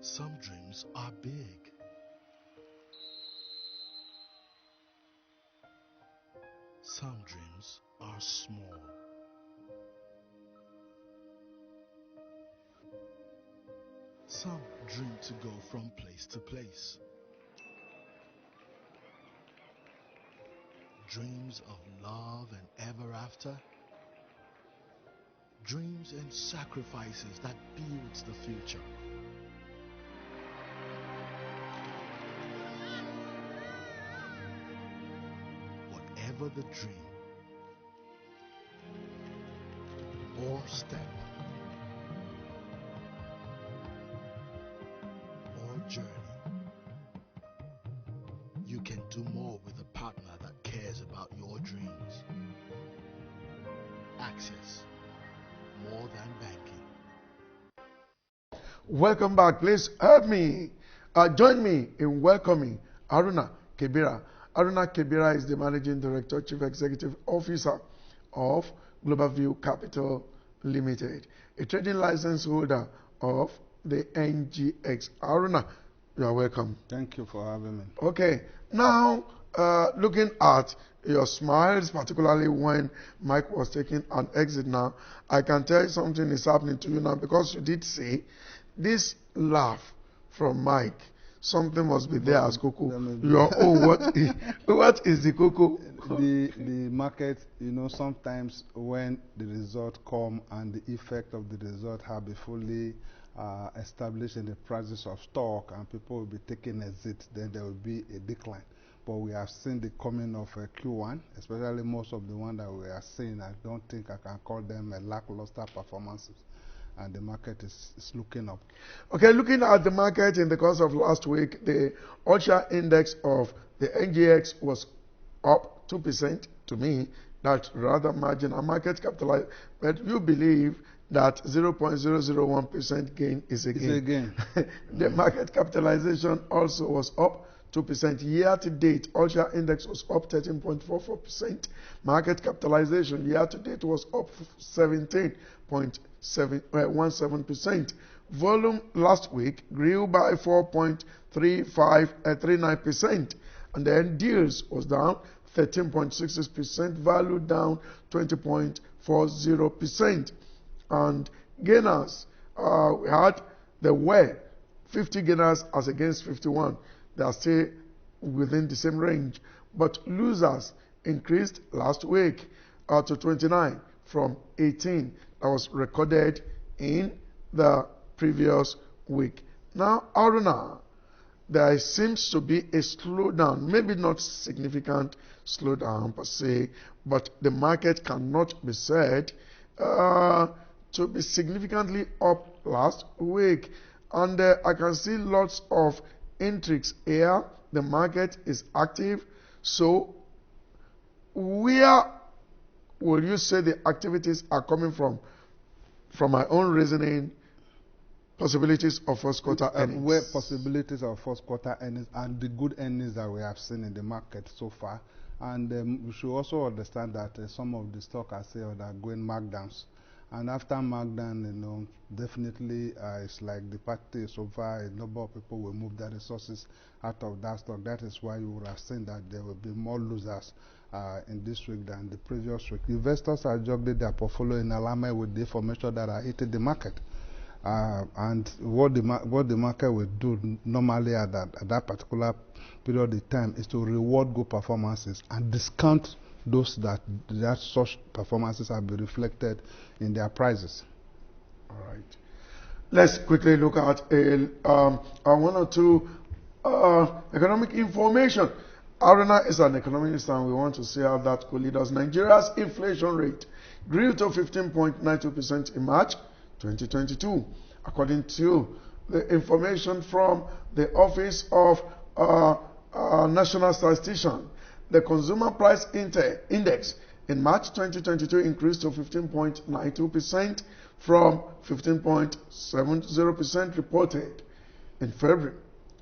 Some dreams are big. Some dreams are small. Some dream to go from place to place. Dreams of love and ever after. Dreams and sacrifices that builds the future. Whatever the dream or step or journey, you can do more with a partner that cares about your dreams. Access, more than banking. Welcome back. Please help me. Join me in welcoming Haruna Kebira. Haruna Kebira is the Managing Director, Chief Executive Officer of Global View Capital Limited, a trading license holder of the NGX. Haruna, you are welcome. Thank you for having me. Okay, now looking at your smiles, particularly when Mike was taking an exit now, I can tell you something is happening to you now because you did say this laugh from Mike. Something must be there as Coco. Your own, what is the Coco? The market, sometimes when the result come and the effect of the result have been fully established in the prices of stock and people will be taking exit, then there will be a decline. But we have seen the coming of Q1, especially most of the one that we are seeing. I don't think I can call them a lackluster performances. And the market is looking up. Okay, looking at the market in the course of last week, the Ultra Index of the NGX was up 2%. To me, that's rather marginal market capitalized. But you believe that 0.001% gain is a gain. It's a gain. The market capitalization also was up 2%. Year to date, Ultra Index was up 13.44%. Market capitalization year to date was up 17.17%. Volume last week grew by 4.39%. And then deals was down 13.66%. Value down 20.40%. And gainers, there were 50 gainers as against 51. They are still within the same range. But losers increased last week to 29 from 18 that was recorded in the previous week. Now, Haruna, there seems to be a slowdown, maybe not significant slowdown per se, but the market cannot be said to be significantly up last week. And I can see lots of intrigues here. The market is active. So where will you say the activities are coming from? From my own reasoning, possibilities of first quarter earnings. Where possibilities of first quarter earnings and the good earnings that we have seen in the market so far. And we should also understand that some of the stock I say are going markdowns. And after markdown, definitely it's like the party is over. A number of people will move their resources out of that stock. That is why you would have seen that there will be more losers in this week than the previous week. Investors are juggling their portfolio in alignment with the information that are hitting the market. And what the market will do normally at that particular period of time is to reward good performances and discount those that such performances have been reflected in their prices. All right. Let's quickly look at one or two economic information. Haruna is an economist and we want to see how that could lead us. Nigeria's inflation rate grew to 15.92% in March 2022, according to the information from the Office of National Statistician. The Consumer Price Index in March 2022 increased to 15.92% from 15.70% reported in February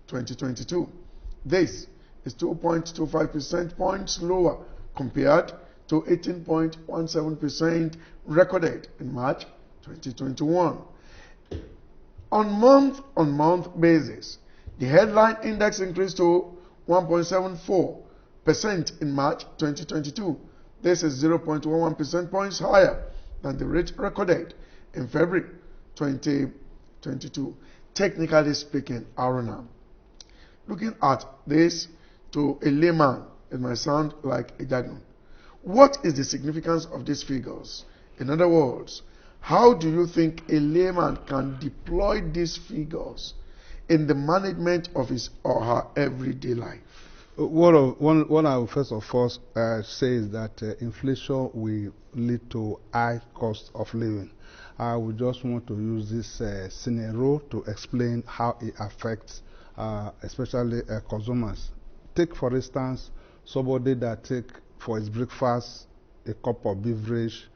2022. This is 2.25 percentage points lower compared to 18.17% recorded in March 2021. On month-on-month basis, the headline index increased to 1.74% in March 2022. This is 0.11 percentage points higher than the rate recorded in February 2022. Technically speaking, Aruna, looking at this to a layman, it might sound like a jargon. What is the significance of these figures? In other words, how do you think a layman can deploy these figures in the management of his or her everyday life? What I will first of all say is that inflation will lead to high cost of living. I would just want to use this scenario to explain how it affects especially consumers. Take for instance somebody that take for his breakfast a cup of beverage,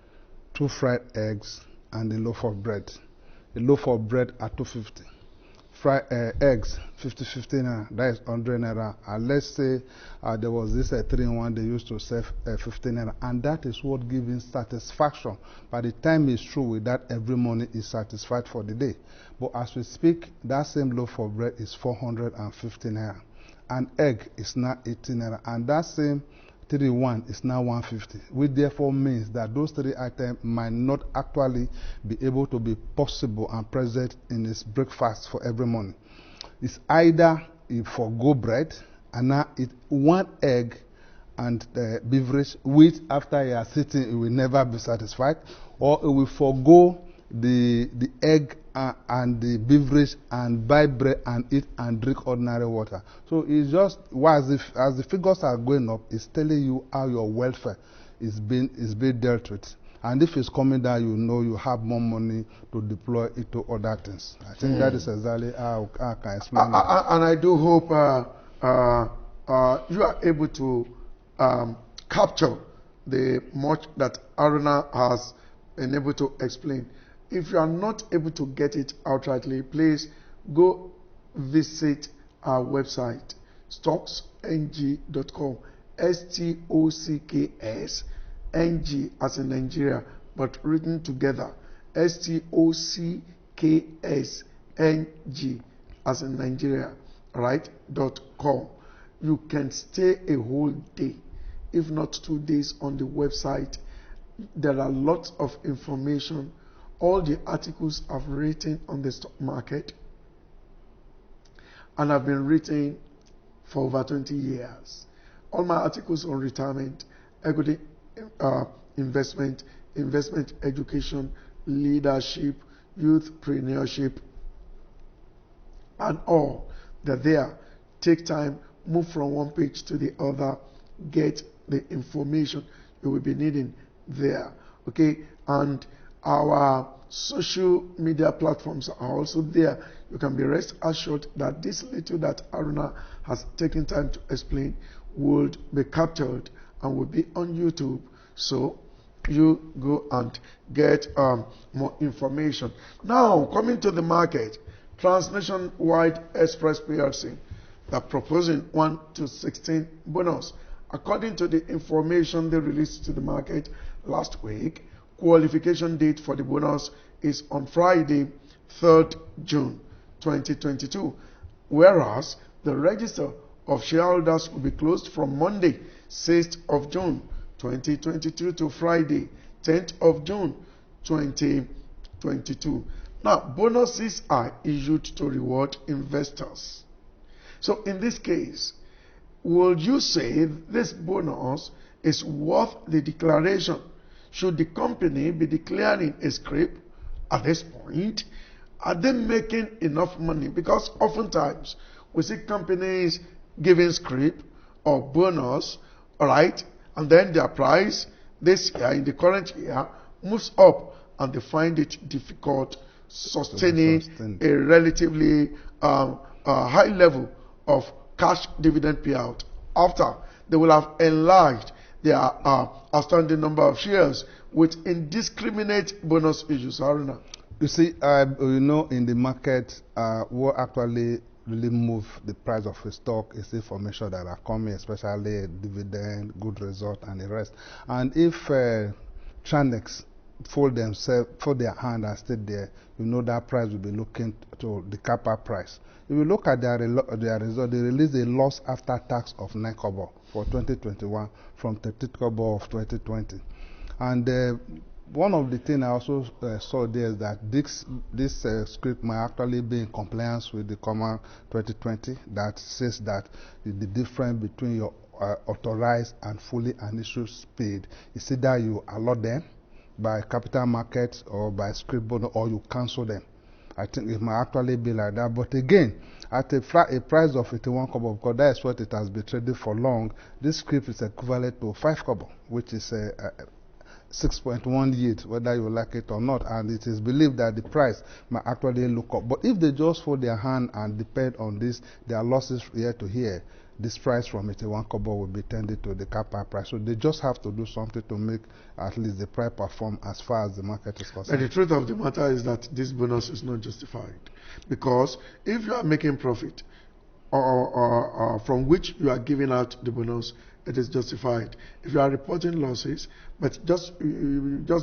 2 fried eggs and a loaf of bread. A loaf of bread at 250. Fried eggs 50 naira, that is 100 naira. And let's say there was this 3-in-1 they used to sell 15 naira, and that is what gives him satisfaction. By the time he's through with that, every morning is satisfied for the day. But as we speak, that same loaf of bread is 450 naira. An egg is now 18 naira, and that same 3-in-1 is now 150, which therefore means that those 3 items might not actually be able to be possible and present in his breakfast for every morning. It's either he forgo bread and now eat 1 egg and beverage, which after he has eaten he will never be satisfied, or he will forgo the egg and the beverage and buy bread and eat and drink ordinary water. So it's just, as the figures are going up, it's telling you how your welfare is being dealt with. And if it's coming down, you know you have more money to deploy it to other things. I think that is exactly how I can explain it. And I do hope you are able to capture the much that Aruna has been able to explain. If you are not able to get it outrightly, please go visit our website, stocksng.com, STOCKSNG as in Nigeria, but written together, STOCKSNG as in Nigeria, right, .com. You can stay a whole day, if not 2 days on the website. There are lots of information. All the articles I've written on the stock market, and I've been written for over 20 years. All my articles on retirement, equity investment education, leadership, youthpreneurship, and all. They're there. Take time, move from one page to the other, get the information you will be needing there. Okay, and our social media platforms are also there. You can be rest assured that this little that Aruna has taken time to explain would be captured and will be on YouTube. So you go and get more information. Now, coming to the market, Transnationwide Express PLC, they're proposing 1 to 16 bonus. According to the information they released to the market last week, qualification date for the bonus is on Friday, 3rd June 2022, whereas the register of shareholders will be closed from Monday, 6th of June 2022 to Friday, 10th of June 2022. Now, bonuses are issued to reward investors. So in this case, would you say this bonus is worth the declaration? Should the company be declaring a scrip at this point? Are they making enough money? Because oftentimes we see companies giving scrip or bonus, all right, and then their price this year, in the current year, moves up and they find it difficult sustaining a relatively high level of cash dividend payout after they will have enlarged their outstanding number of shares with indiscriminate bonus issues. Aruna. You see, you know, in the market, what actually really move the price of a stock is information that are coming, especially dividend, good result, and the rest. And if Tranex fold their hand and stay there, you know that price will be looking to the kappa price. If you look at their result, they released a loss after tax of 9 kobo for 2021 from 13 kobo of 2020. And one of the things I also saw there is that this script might actually be in compliance with the Command 2020 that says that the difference between your authorized and fully unissued speed is either you allot them by capital markets or by script bonus, or you cancel them. I think it might actually be like that. But again, at a price of 81 kobo, because that is what it has been trading for long, this script is equivalent to 5 kobo, which is 6.1 yield, whether you like it or not. And it is believed that the price might actually look up. But if they just hold their hand and depend on this, their losses year to year, this price from 81 kobo will be tended to the kappa price. So they just have to do something to make at least the price perform as far as the market is concerned. And the truth of the matter is that this bonus is not justified. Because if you are making profit, or from which you are giving out the bonus, it is justified. If you are reporting losses, but just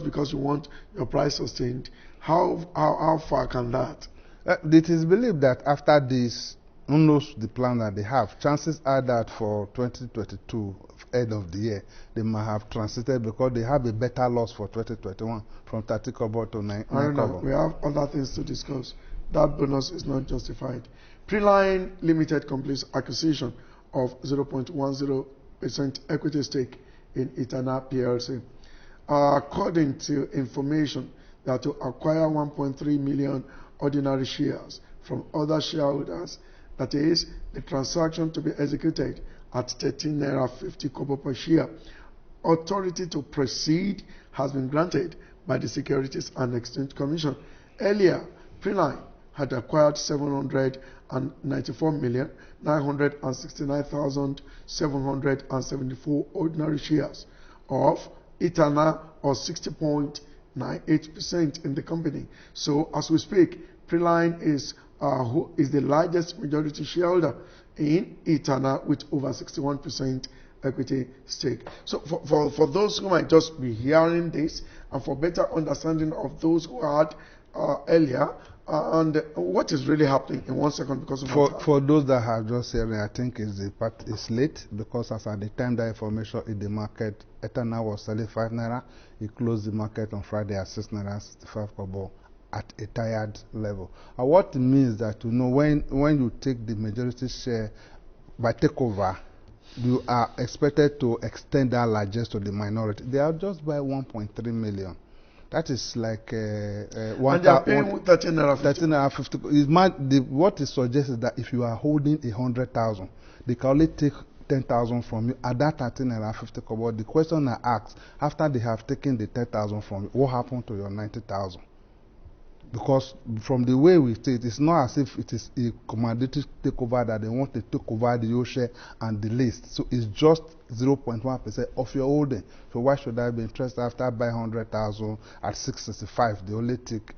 because you want your price sustained, how far can that? It is believed that after this, who knows the plan that they have, chances are that for 2022, end of the year, they might have transited because they have a better loss for 2021 from 30 kobo to 9 kobo. We have other things to discuss. That bonus is not justified. Preline Limited completes acquisition of 0.10% equity stake in Etana PLC. According to information, that to acquire 1.3 million ordinary shares from other shareholders, that is, the transaction to be executed at 13 naira 50 kobo per share. Authority to proceed has been granted by the Securities and Exchange Commission. Earlier, Preline had acquired 794,969,774 ordinary shares of Etana, or 60.98% in the company. So, as we speak, Preline is the largest majority shareholder in Etana with over 61% equity stake. So for those who might just be hearing this, and for better understanding of those who had earlier, and what is really happening in 1 second, because of for those that have just heard, I think it's late, because as at the time that information in the market, Etana was selling 5 naira. It closed the market on Friday at 6 naira 65 kobo at a tired level. And what it means that, you know, when you take the majority share by takeover, you are expected to extend that largesse to the minority. They are just by 1.3 million. That is like and they are paying 13 naira 50. What it suggests is that if you are holding 100,000, they can only take 10,000 from you at that 13 naira 50 kobo. The question I ask, after they have taken the 10,000 from you, what happened to your 90,000? Because from the way we see it, it's not as if it is a commodity takeover that they want to take over the whole share and the list. So it's just 0.1% of your holding. So why should I be interested after buying 100,000 at 665? They only take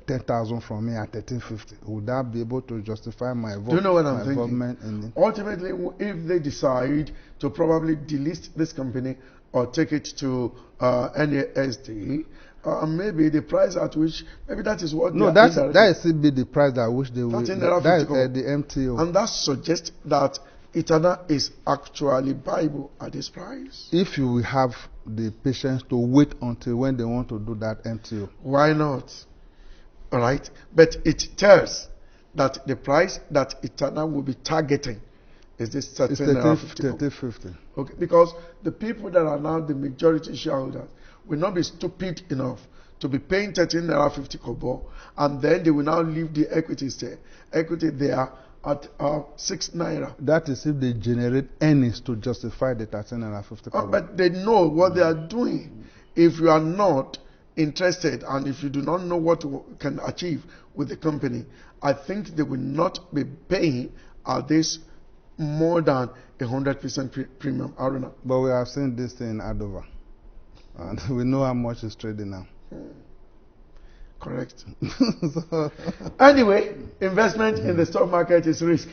10,000 from me at 1350. Would that be able to justify my vote? Do you know what I'm thinking? Ultimately, if they decide to probably delist this company or take it to NASD, maybe the price at which, maybe that is what. No, that is be the price at which they will. That is the MTO. And that suggests that Etana is actually viable at this price. If you will have the patience to wait until when they want to do that MTO. Why not? All right. But it tells that the price that Etana will be targeting is this 13.50. Okay, because the people that are now the majority shareholders will not be stupid enough to be paying 13 naira 50 kobo, and then they will now leave the equity there at 6 naira. That is if they generate earnings to justify the 13 naira 50 kobo. But they know what they are doing. If you are not interested and if you do not know what you can achieve with the company, I think they will not be paying this more than 100% premium. Aruna. But we have seen this thing in Adova. And we know how much is trading now. Correct. Anyway, investment in the stock market is risk.